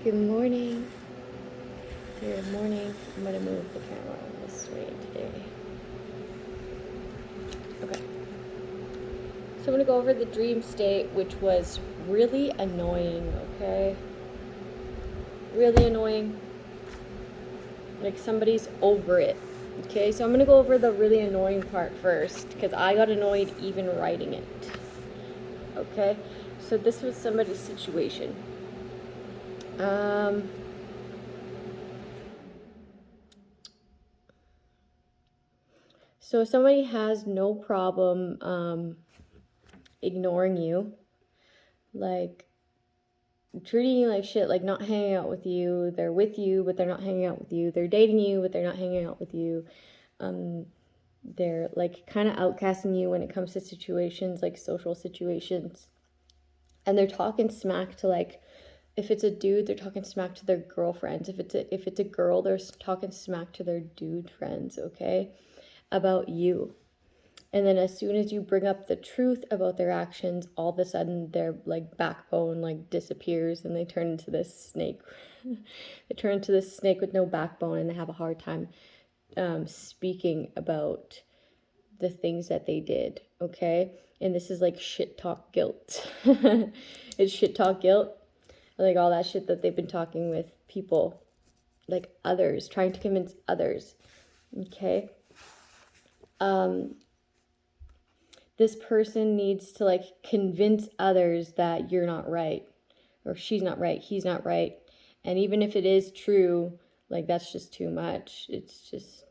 Good morning. Good morning. I'm going to move the camera this way today. Okay. So I'm going to go over the dream state, which was really annoying, okay? Really annoying. Like somebody's over it. Okay, so I'm going to go over the really annoying part first, because I got annoyed even writing it. Okay, so this was somebody's situation. So somebody has no problem ignoring you, like treating you like shit, like not hanging out with you. They're with you, but they're not hanging out with you. They're dating you, but they're not hanging out with you. They're like kind of outcasting you when it comes to situations, like social situations. And they're talking smack to, like, if it's a dude, they're talking smack to their girlfriends. If it's a girl, they're talking smack to their dude friends, okay? About you. And then as soon as you bring up the truth about their actions, all of a sudden their like backbone like disappears and they turn into this snake. They turn into this snake with no backbone, and they have a hard time speaking about the things that they did, okay? And this is like shit talk guilt. It's shit talk guilt. Like all that shit that they've been talking with people, like others, trying to convince others, okay? This person needs to like convince others that you're not right, or she's not right, he's not right. And even if it is true, like that's just too much. It's just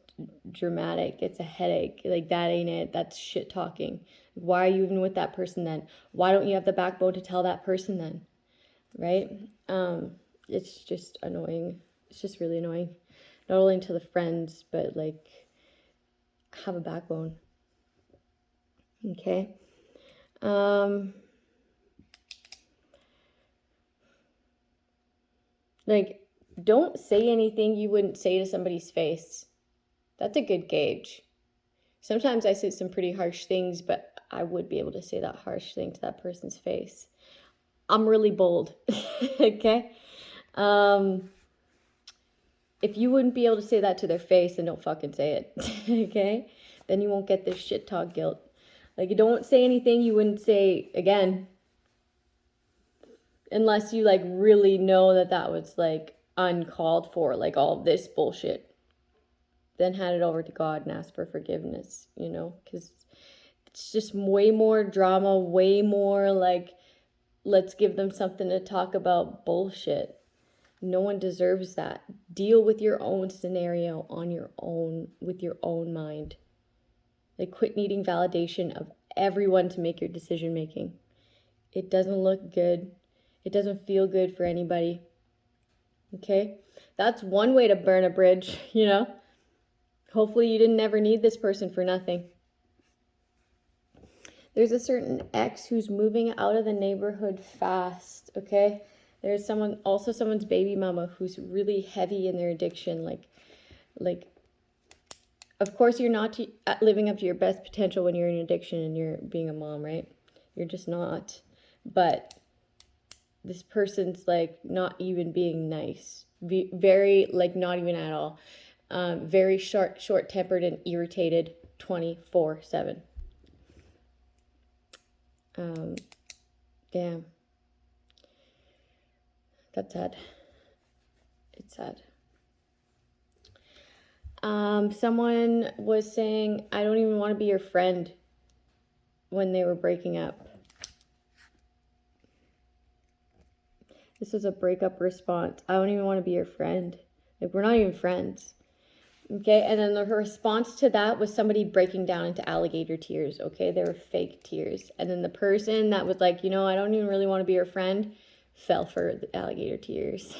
dramatic. It's a headache. Like that ain't it. That's shit talking. Why are you even with that person then? Why don't you have the backbone to tell that person then? Right? It's just annoying. It's just really annoying. Not only to the friends, but like have a backbone. Okay. Like, don't say anything you wouldn't say to somebody's face. That's a good gauge. Sometimes I say some pretty harsh things, but I would be able to say that harsh thing to that person's face. I'm really bold. Okay? If you wouldn't be able to say that to their face, then don't fucking say it. Okay? Then you won't get this shit talk guilt. Like, you don't say anything you wouldn't say again. Unless you like really know that that was like uncalled for, like all of this bullshit. Then hand it over to God and ask for forgiveness, you know, because it's just way more drama, way more like, let's give them something to talk about bullshit. No one deserves that. Deal with your own scenario on your own, with your own mind. Like, quit needing validation of everyone to make your decision making. It doesn't look good. It doesn't feel good for anybody. Okay? That's one way to burn a bridge, you know? Hopefully you didn't ever need this person for nothing. There's a certain ex who's moving out of the neighborhood fast, okay? There's someone's baby mama who's really heavy in their addiction. Like, of course you're not living up to your best potential when you're in addiction and you're being a mom, right? You're just not. But this person's like not even being nice. Very, like, not even at all. Very short-tempered and irritated 24/7. Damn. That's sad. It's sad. Someone was saying, I don't even want to be your friend when they were breaking up. This is a breakup response. I don't even want to be your friend. Like, we're not even friends. Okay, and then her response to that was somebody breaking down into alligator tears, okay? They were fake tears. And then the person that was like, you know, I don't even really want to be your friend, fell for the alligator tears.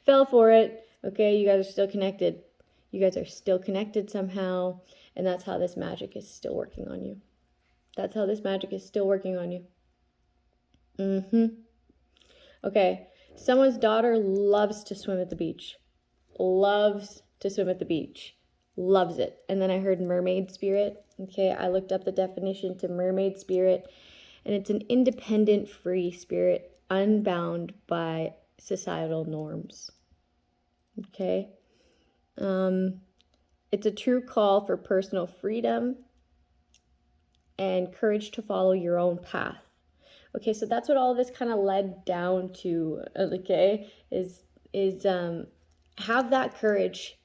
Fell for it, okay? You guys are still connected. You guys are still connected somehow, and that's how this magic is still working on you. That's how this magic is still working on you. Okay, someone's daughter loves to swim at the beach. Loves to swim at the beach. Loves it. And then I heard mermaid spirit. Okay, I looked up the definition to mermaid spirit, and it's an independent, free spirit, unbound by societal norms. Okay? It's a true call for personal freedom and courage to follow your own path. Okay, so that's what all of this kind of led down to, okay, is have that courage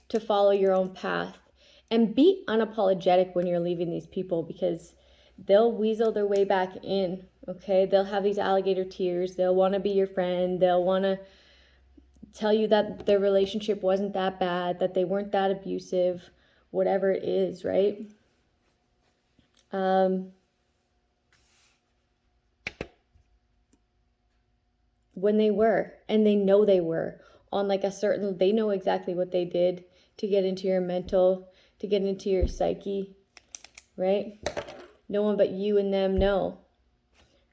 to follow your own path and be unapologetic when you're leaving these people, because they'll weasel their way back in, okay? They'll have these alligator tears. They'll want to be your friend. They'll want to tell you that their relationship wasn't that bad, that they weren't that abusive, whatever it is, right? When they were, and they know they were, on like a certain, they know exactly what they did to get into your mental, to get into your psyche, right? No one but you and them know,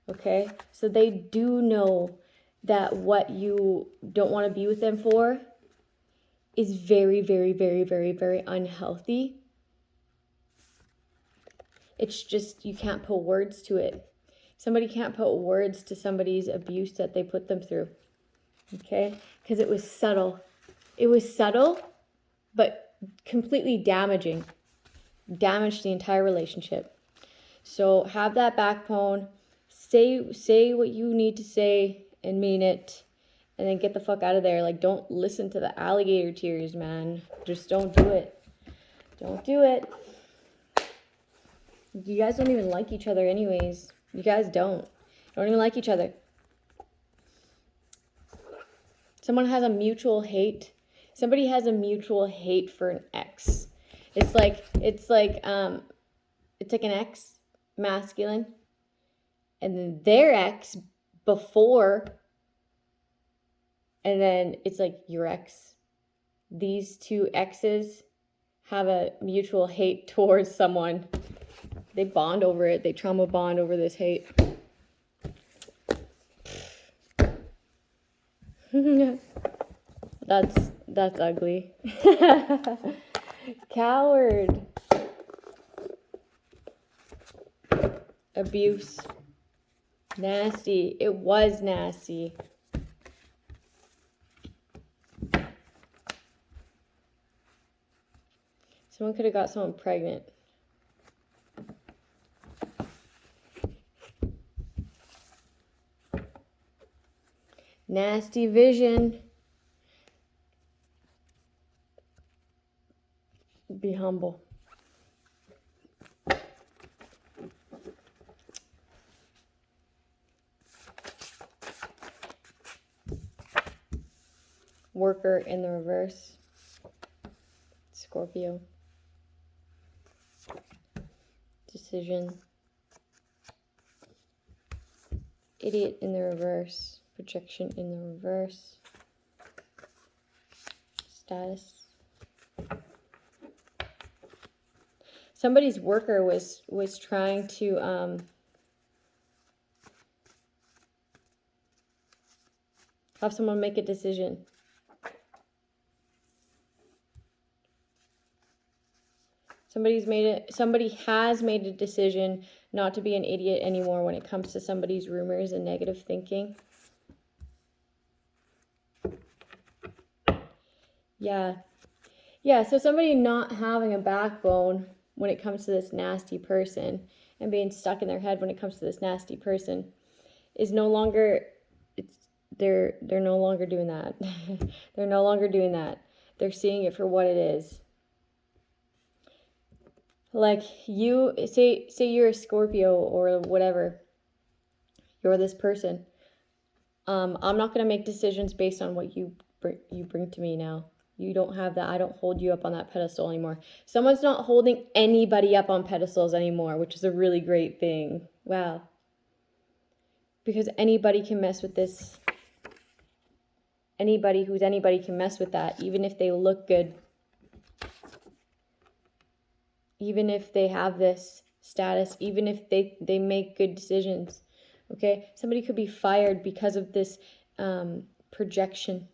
okay? So they do know that what you don't want to be with them for is very, very, very, very, very unhealthy. It's just, you can't put words to it. Somebody can't put words to somebody's abuse that they put them through, okay? Because it was subtle. It was subtle, but completely damaging. Damaged the entire relationship. So have that backbone. Say what you need to say and mean it. And then get the fuck out of there. Like, don't listen to the alligator tears, man. Just don't do it. Don't do it. You guys don't even like each other anyways. You guys don't even like each other. Someone has a mutual hate. Somebody has a mutual hate for an ex. It's like an ex, masculine, and then their ex before, and then it's like your ex. These two exes have a mutual hate towards someone. They bond over it. They trauma bond over this hate. That's ugly. Coward. Abuse. Nasty. It was nasty. Someone could have got someone pregnant. Nasty vision. Be humble. Worker in the reverse. Scorpio. Decision. Idiot in the reverse. Projection in the reverse. Status. Somebody's worker was trying to have someone make a decision. Somebody has made a decision not to be an idiot anymore when it comes to somebody's rumors and negative thinking. Yeah, so somebody not having a backbone when it comes to this nasty person and being stuck in their head when it comes to this nasty person is no longer, they're no longer doing that. They're no longer doing that. They're seeing it for what it is. Like, you say you're a Scorpio or whatever, you're this person. I'm not going to make decisions based on what you bring to me now. You don't have that. I don't hold you up on that pedestal anymore. Someone's not holding anybody up on pedestals anymore, which is a really great thing. Wow. Because anybody can mess with this. Anybody who's anybody can mess with that, even if they look good. Even if they have this status, even if they make good decisions. Okay? Somebody could be fired because of this projection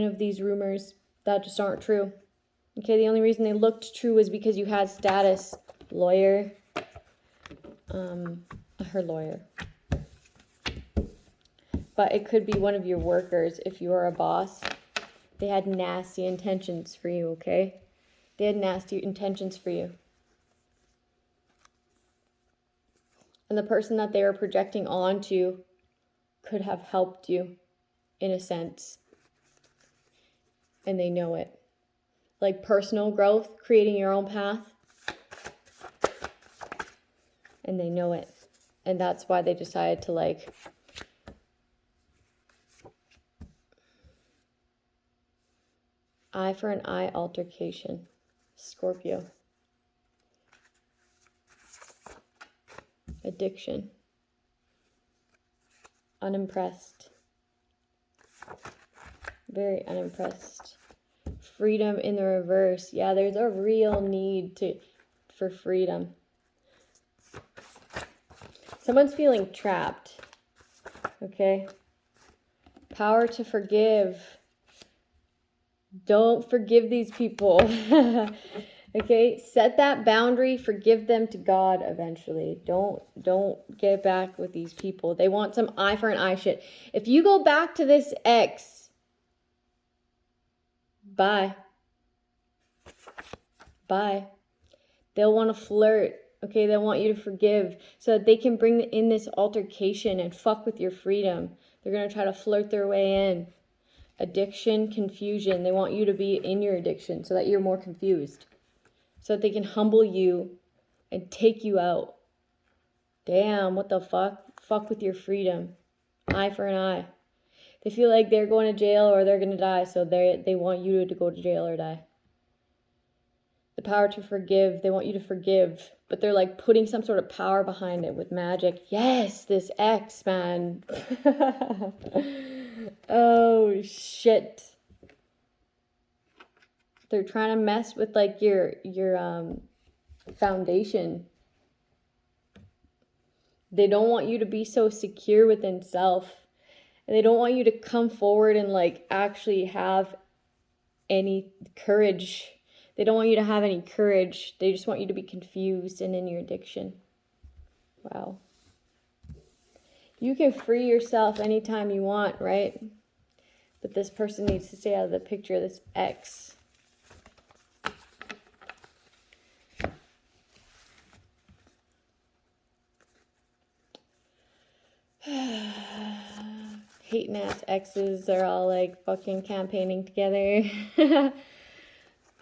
of these rumors that just aren't true. Okay, the only reason they looked true is because you had status. Lawyer. Her lawyer. But it could be one of your workers if you are a boss. They had nasty intentions for you, okay? They had nasty intentions for you. And the person that they were projecting onto could have helped you in a sense. And they know it. Like personal growth, creating your own path. And they know it. And that's why they decided to like eye for an eye altercation. Scorpio. Addiction. Unimpressed. Very unimpressed. Freedom in the reverse. Yeah, there's a real need for freedom. Someone's feeling trapped. Okay? Power to forgive. Don't forgive these people. Okay? Set that boundary. Forgive them to God eventually. Don't get back with these people. They want some eye for an eye shit. If you go back to this ex, bye. Bye. They'll want to flirt. Okay? They'll want you to forgive so that they can bring in this altercation and fuck with your freedom. They're going to try to flirt their way in. Addiction, confusion. They want you to be in your addiction so that you're more confused. So that they can humble you and take you out. Damn, what the fuck? Fuck with your freedom. Eye for an eye. They feel like they're going to jail or they're going to die, so they want you to go to jail or die. The power to forgive. They want you to forgive. But they're like putting some sort of power behind it with magic. Yes, this ex, man. Oh, shit. They're trying to mess with like your foundation. They don't want you to be so secure within self. And they don't want you to come forward and like actually have any courage. They don't want you to have any courage. They just want you to be confused and in your addiction. Wow. You can free yourself anytime you want, right? But this person needs to stay out of the picture, this ex. Hating ass exes are all like fucking campaigning together.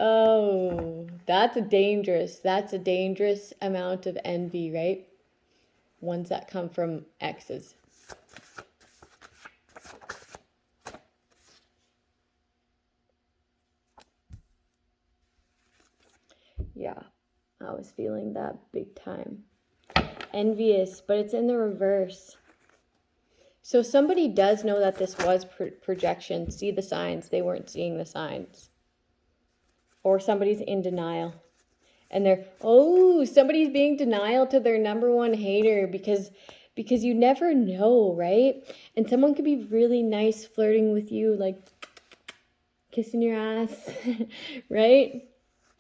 Oh, that's a dangerous amount of envy, right? Ones that come from exes. Yeah, I was feeling that big time. Envious, but it's in the reverse. So somebody does know that this was projection. See the signs. They weren't seeing the signs. Or somebody's in denial. And somebody's being denial to their number one hater because you never know, right? And someone could be really nice flirting with you, like kissing your ass, right?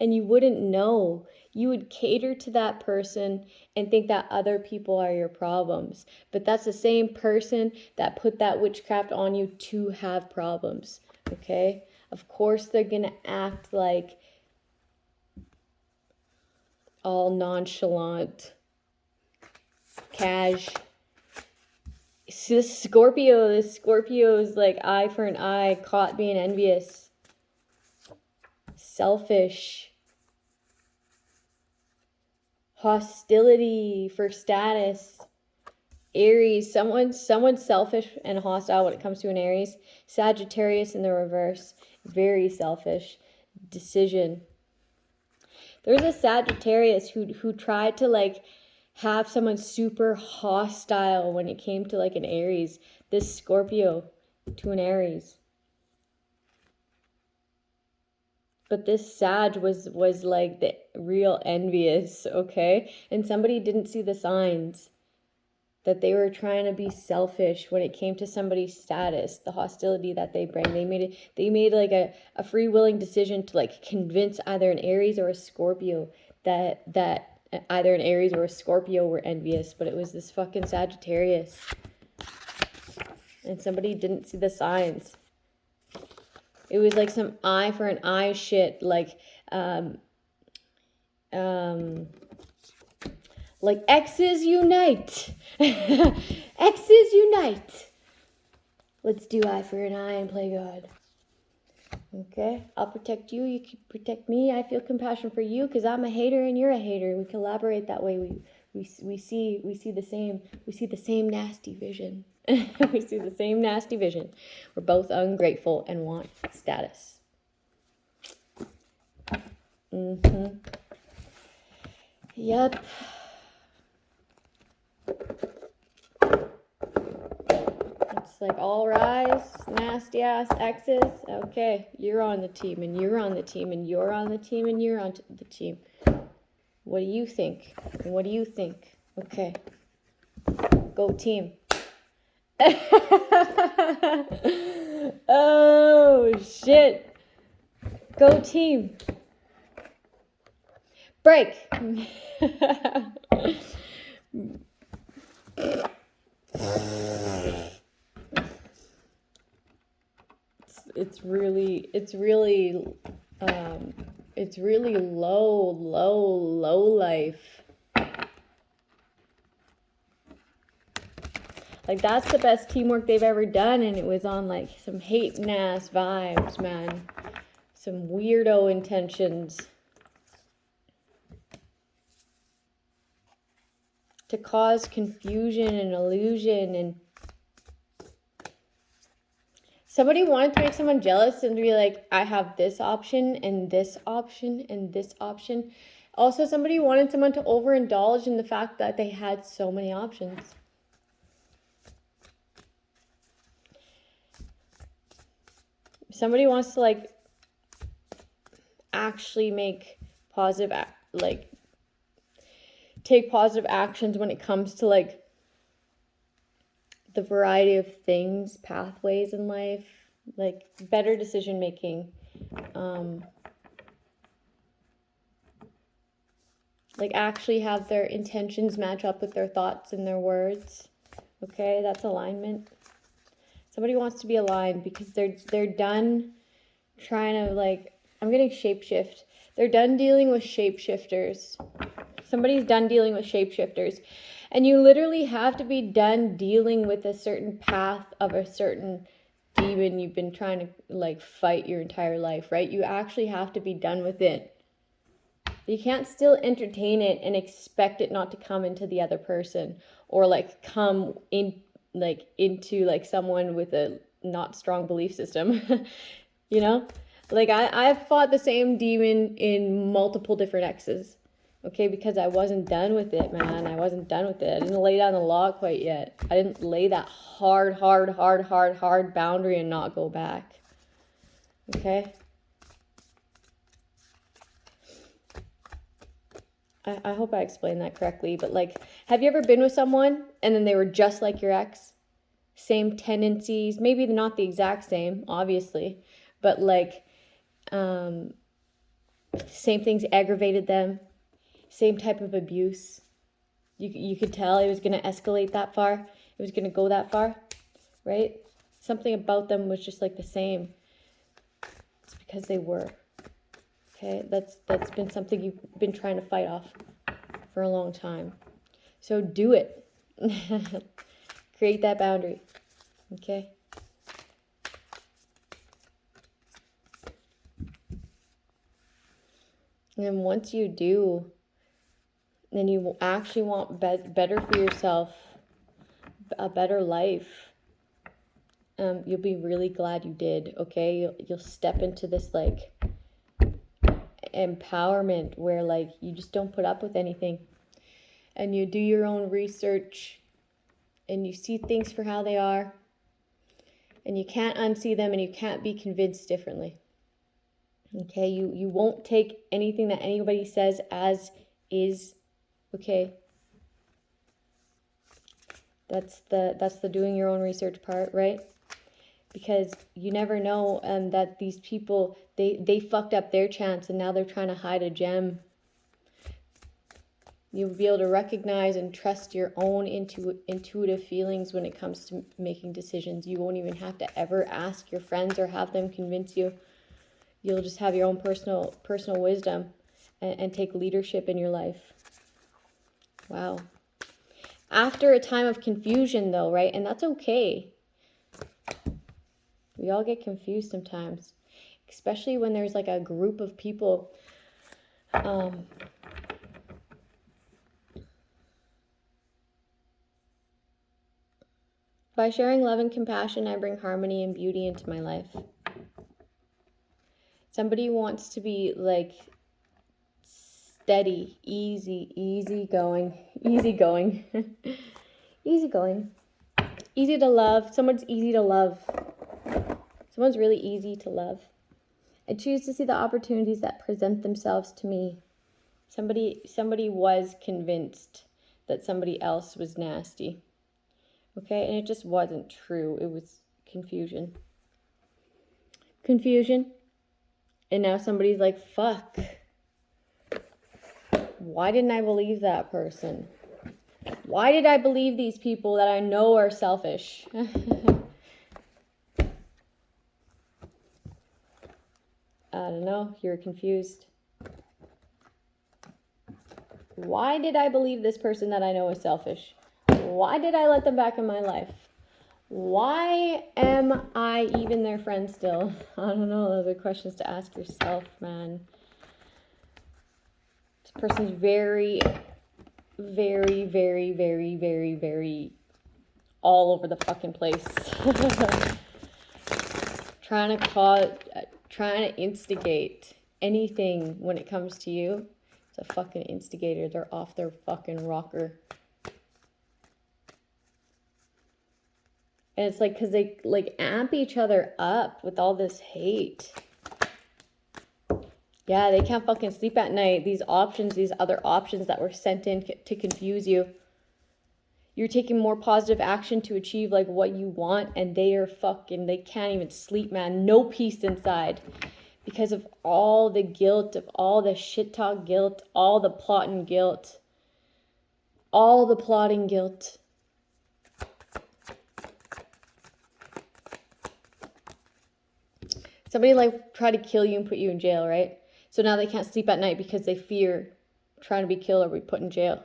And you wouldn't know. You would cater to that person and think that other people are your problems. But that's the same person that put that witchcraft on you to have problems, okay? Of course they're going to act like all nonchalant, cash. This Scorpio is like eye for an eye, caught being envious, selfish, hostility for status. Aries, someone's selfish and hostile when it comes to an Aries. Sagittarius in the reverse, very selfish. Decision. There's a Sagittarius who tried to like have someone super hostile when it came to like an Aries. This Scorpio to an Aries. But this Sag was like the real envious, okay? And somebody didn't see the signs that they were trying to be selfish when it came to somebody's status, the hostility that they bring. They made like a free willing decision to like convince either an Aries or a Scorpio that either an Aries or a Scorpio were envious, but it was this fucking Sagittarius. and somebody didn't see the signs. It was like some eye for an eye shit, like exes unite. Exes unite. Let's do eye for an eye and play God. Okay, I'll protect you, you can protect me. I feel compassion for you because I'm a hater and you're a hater. We collaborate that way. We see the same nasty vision. We see the same nasty vision. We're both ungrateful and want status. Yep. It's like, all rise, nasty ass exes. Okay, you're on the team, and you're on the team, and you're on the team, and you're on the team. What do you think? What do you think? Okay. Go team. Oh, shit. Go team. Break. It's really low life. Like, that's the best teamwork they've ever done, and it was on like some hating ass vibes, man. Some weirdo intentions to cause confusion and illusion, and somebody wanted to make someone jealous and be like, I have this option and this option and this option. Also, somebody wanted someone to overindulge in the fact that they had so many options. Somebody wants to like actually make positive, like take positive actions when it comes to like the variety of things, pathways in life, like better decision making, like actually have their intentions match up with their thoughts and their words. Okay, that's alignment. Somebody wants to be aligned because they're done trying to like, I'm getting shapeshift. They're done dealing with shapeshifters. Somebody's done dealing with shapeshifters. And you literally have to be done dealing with a certain path of a certain demon you've been trying to like fight your entire life, right? You actually have to be done with it. You can't still entertain it and expect it not to come into the other person, or like come in like into like someone with a not strong belief system. You know, like I've fought the same demon in multiple different exes. Okay, because I wasn't done with it, man. I wasn't done with it. I didn't lay down the law quite yet. I didn't lay that hard boundary and not go back. Okay? I hope I explained that correctly, but like, have you ever been with someone and then they were just like your ex? Same tendencies, maybe not the exact same, obviously, but like, same things aggravated them. Same type of abuse. You could tell it was going to escalate that far. It was going to go that far, right? Something about them was just like the same. It's because they were. Okay, that's been something you've been trying to fight off for a long time. So do it. Create that boundary. Okay? And then once you do, then you will actually want better for yourself, a better life. You'll be really glad you did, okay? You'll step into this, like, empowerment where, like, you just don't put up with anything. And you do your own research, and you see things for how they are. And you can't unsee them, and you can't be convinced differently. Okay? You won't take anything that anybody says as is. Okay, that's the doing your own research part, right? Because you never know that these people, they fucked up their chance and now they're trying to hide a gem. You'll be able to recognize and trust your own intuitive feelings when it comes to making decisions. You won't even have to ever ask your friends or have them convince you. You'll just have your own personal wisdom and take leadership in your life. Wow. After a time of confusion, though, right? And that's okay. We all get confused sometimes, especially when there's like a group of people. By sharing love and compassion, I bring harmony and beauty into my life. Somebody wants to be like steady, easy going, easy to love. Someone's easy to love. Someone's really easy to love. I choose to see the opportunities that present themselves to me. Somebody was convinced that somebody else was nasty. Okay, and it just wasn't true. It was confusion. And now somebody's like, fuck. Why didn't I believe that person? Why did I believe these people that I know are selfish? I don't know. You're confused. Why did I believe this person that I know is selfish? Why did I let them back in my life? Why am I even their friend still? I don't know. Those are questions to ask yourself, man. This person's very all over the fucking place. trying to instigate anything when it comes to you. It's a fucking instigator. They're off their fucking rocker. And it's like, because they like amp each other up with all this hate. Yeah, they can't fucking sleep at night. These other options that were sent in to confuse you. You're taking more positive action to achieve like what you want, and they can't even sleep, man. No peace inside. Because of all the guilt, of all the shit talk guilt, all the plotting guilt. Somebody like tried to kill you and put you in jail, right? So now they can't sleep at night because they fear trying to be killed or be put in jail.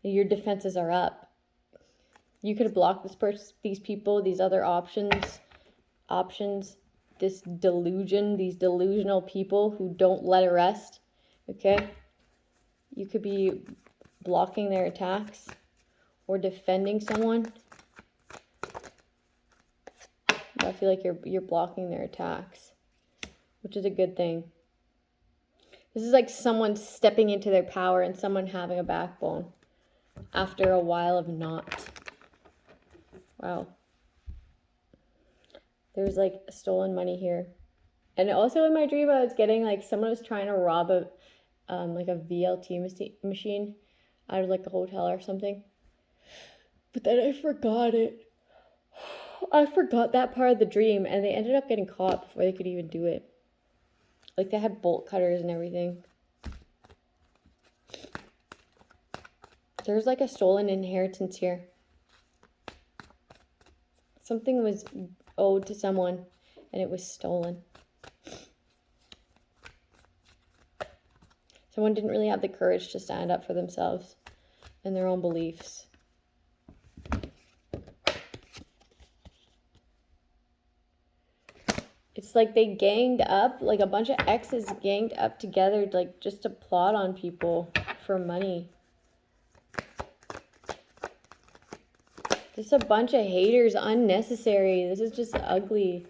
Your defenses are up. You could have blocked these people, these other options, this delusion, these delusional people who don't let it rest, okay? You could be blocking their attacks or defending someone. I feel like you're blocking their attacks, which is a good thing. This is like someone stepping into their power and someone having a backbone after a while of not. Wow. There's like stolen money here. And also in my dream, I was getting like someone was trying to rob a VLT machine out of like a hotel or something. But then I forgot it. I forgot that part of the dream, and they ended up getting caught before they could even do it. Like, they had bolt cutters and everything. There's like a stolen inheritance here. Something was owed to someone, and it was stolen. Someone didn't really have the courage to stand up for themselves and their own beliefs. It's like they ganged up, like a bunch of exes ganged up together, like just to plot on people for money. Just a bunch of haters, unnecessary. This is just ugly.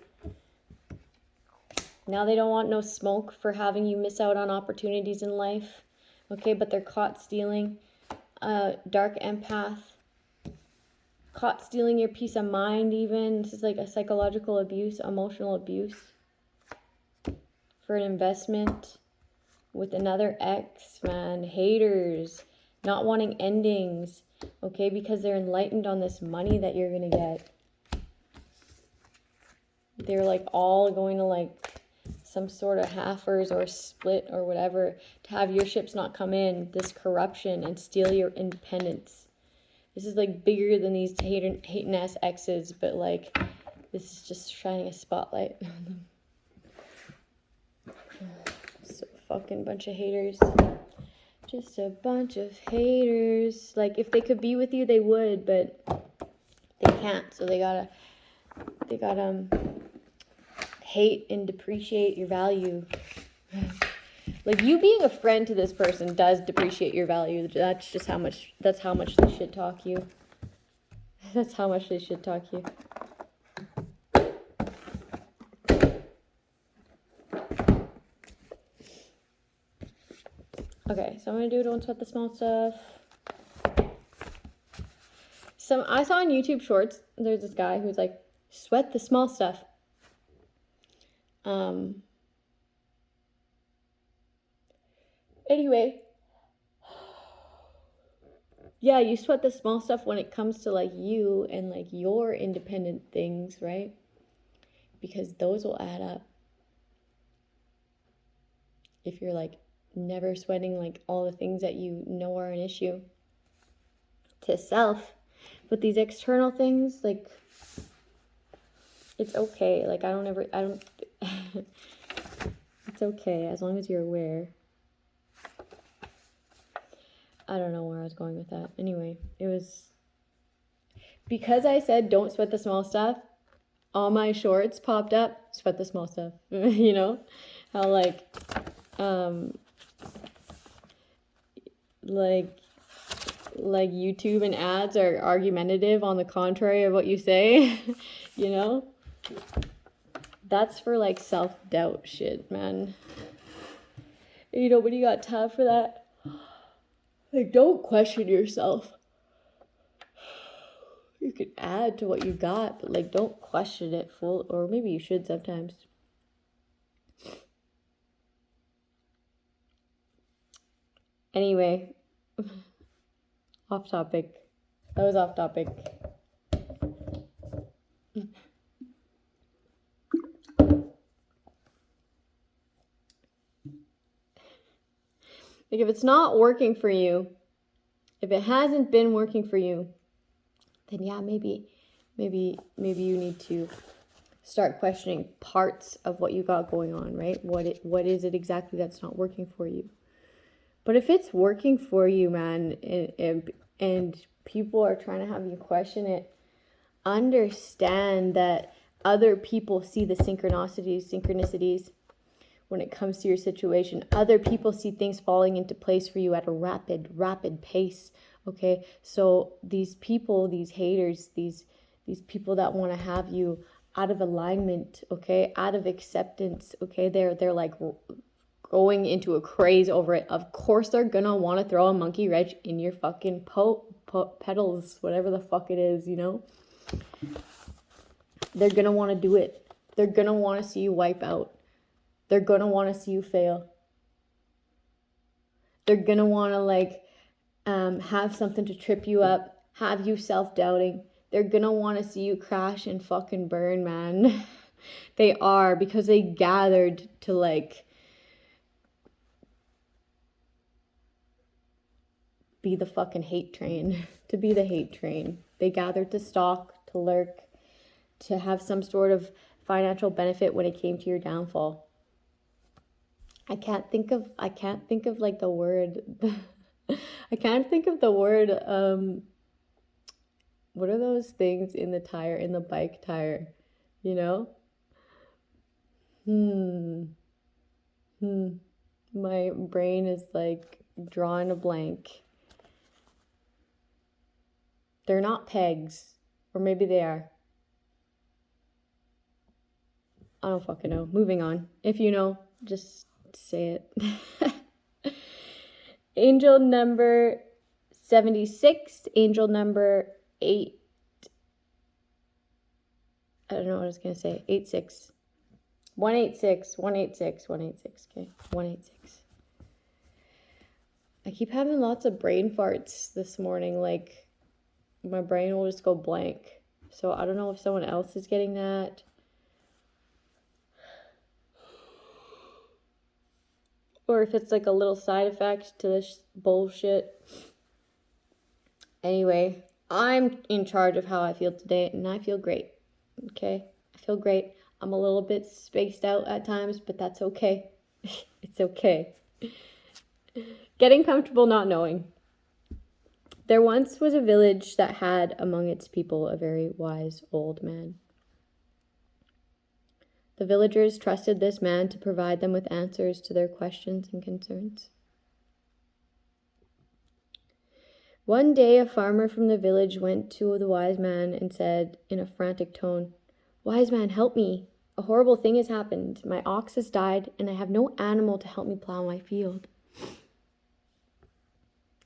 Now they don't want no smoke for having you miss out on opportunities in life. Okay, but they're caught stealing. Dark empath. Caught stealing your peace of mind even. This is like a psychological abuse, emotional abuse. For an investment with another ex, man. Haters. Not wanting endings. Okay, because they're enlightened on this money that you're going to get. They're like all going to like some sort of halfers or split or whatever, to have your ships not come in, this corruption, and steal your independence. This is like bigger than these hating ass exes, but like this is just shining a spotlight on them. So fucking bunch of haters. Just a bunch of haters. Like if they could be with you, they would, but they can't. So they gotta hate and depreciate your value. Like you being a friend to this person does depreciate your value. That's how much they should talk you. That's how much they should talk you. Okay, so I'm gonna do don't sweat the small stuff. I saw on YouTube Shorts, there's this guy who's like, sweat the small stuff. Anyway, yeah, you sweat the small stuff when it comes to like you and like your independent things, right? Because those will add up. If you're like never sweating like all the things that you know are an issue to self, but these external things, like, it's okay. Like, it's okay as long as you're aware. I don't know where I was going with that. Anyway, it was because I said don't sweat the small stuff, all my shorts popped up, sweat the small stuff. You know? How like YouTube and ads are argumentative on the contrary of what you say, you know? That's for like self-doubt shit, man. And, you know, when you got time for that, like, don't question yourself. You could add to what you got, but like, don't question it full, or maybe you should sometimes. Anyway, off topic. That was off topic. Like, if it's not working for you, if it hasn't been working for you, then yeah, maybe you need to start questioning parts of what you got going on, right? What is it exactly that's not working for you? But if it's working for you, man, and people are trying to have you question it, understand that other people see the synchronicities when it comes to your situation. Other people see things falling into place for you at a rapid pace. Okay, so these people, these haters, these people that want to have you out of alignment, okay, out of acceptance, okay, they're like going into a craze over it. Of course they're gonna want to throw a monkey wrench in your fucking pedals, whatever the fuck it is, you know. They're gonna want to do it. They're gonna want to see you wipe out. They're gonna want to see you fail. They're gonna want to like have something to trip you up, have you self-doubting. They're gonna want to see you crash and fucking burn, man. They are, because they gathered to like be the fucking hate train, to be the hate train. They gathered to stalk, to lurk, to have some sort of financial benefit when it came to your downfall. I can't think of like the word. I can't think of the word. What are those things in the bike tire? You know? My brain is like drawing a blank. They're not pegs, or maybe they are. I don't fucking know. Moving on. If you know, just say it. Angel number 76, angel number 8. I don't know what I was going to say. 86. 186, 186, 186. Okay, 186. I keep having lots of brain farts this morning. Like, my brain will just go blank. So I don't know if someone else is getting that. or if it's like a little side effect to this bullshit. Anyway, I'm in charge of how I feel today, and I feel great. Okay? I feel great. I'm a little bit spaced out at times, but that's okay. It's okay. Getting comfortable not knowing. There once was a village that had among its people a very wise old man. The villagers trusted this man to provide them with answers to their questions and concerns. One day, a farmer from the village went to the wise man and said in a frantic tone, "Wise man, help me. A horrible thing has happened. My ox has died, and I have no animal to help me plow my field."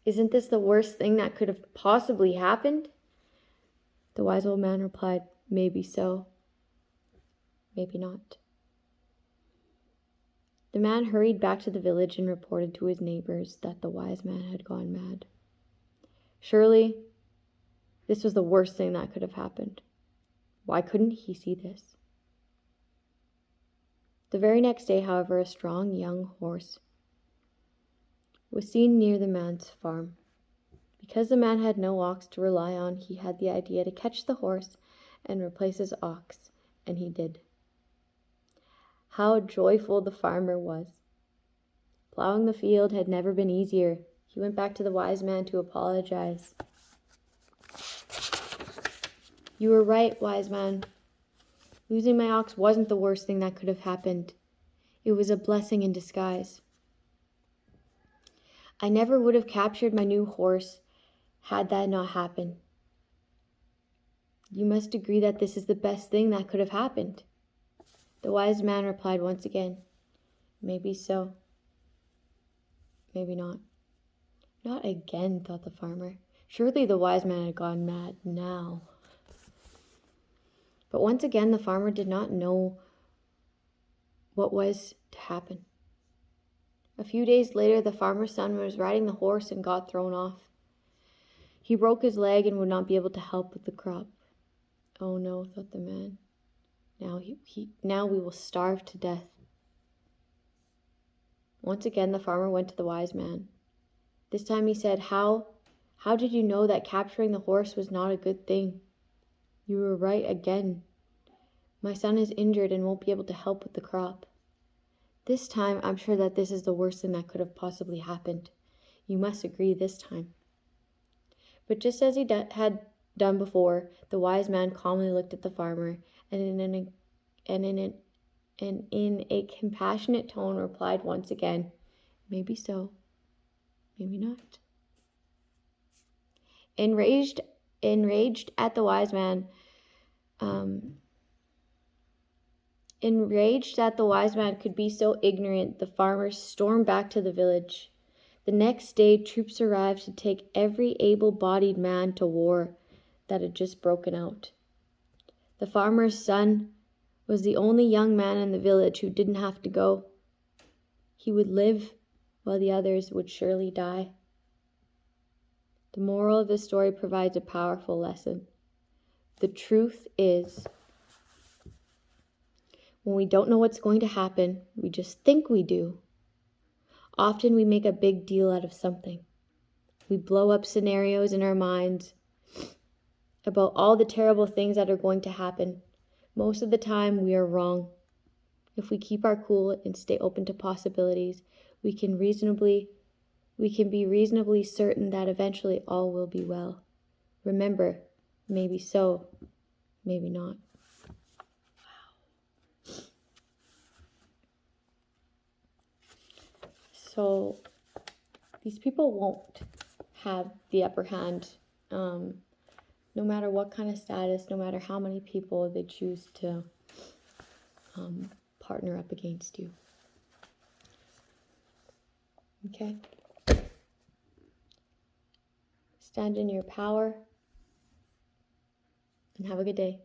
"Isn't this the worst thing that could have possibly happened?" The wise old man replied, "Maybe so, maybe not." The man hurried back to the village and reported to his neighbors that the wise man had gone mad. Surely, this was the worst thing that could have happened. Why couldn't he see this? The very next day, however, a strong young horse was seen near the man's farm. Because the man had no ox to rely on, he had the idea to catch the horse and replace his ox, and he did. How joyful the farmer was. Plowing the field had never been easier. He went back to the wise man to apologize. "You were right, wise man. Losing my ox wasn't the worst thing that could have happened. It was a blessing in disguise. I never would have captured my new horse had that not happened. You must agree that this is the best thing that could have happened." The wise man replied once again, "Maybe so, maybe not." Not again, thought the farmer. Surely the wise man had gone mad now. But once again, the farmer did not know what was to happen. A few days later, the farmer's son was riding the horse and got thrown off. He broke his leg and would not be able to help with the crop. "Oh no," thought the man. Now we will starve to death." Once again, the farmer went to the wise man. This time he said, How did you know that capturing the horse was not a good thing? You were right again. My son is injured and won't be able to help with the crop. This time, I'm sure that this is the worst thing that could have possibly happened. You must agree this time." But just as he had done before, the wise man calmly looked at the farmer and in a compassionate tone replied once again, "Maybe so, maybe not." Enraged at the wise man, enraged that the wise man could be so ignorant, the farmer stormed back to the village. The next day, troops arrived to take every able-bodied man to war that had just broken out. The farmer's son was the only young man in the village who didn't have to go. He would live while the others would surely die. The moral of this story provides a powerful lesson. The truth is, when we don't know what's going to happen, we just think we do. Often we make a big deal out of something. We blow up scenarios in our minds about all the terrible things that are going to happen. Most of the time, we are wrong. If we keep our cool and stay open to possibilities, we can be reasonably certain that eventually all will be well. Remember, maybe so, maybe not. Wow. So, these people won't have the upper hand, no matter what kind of status, no matter how many people they choose to partner up against you. Okay? Stand in your power and have a good day.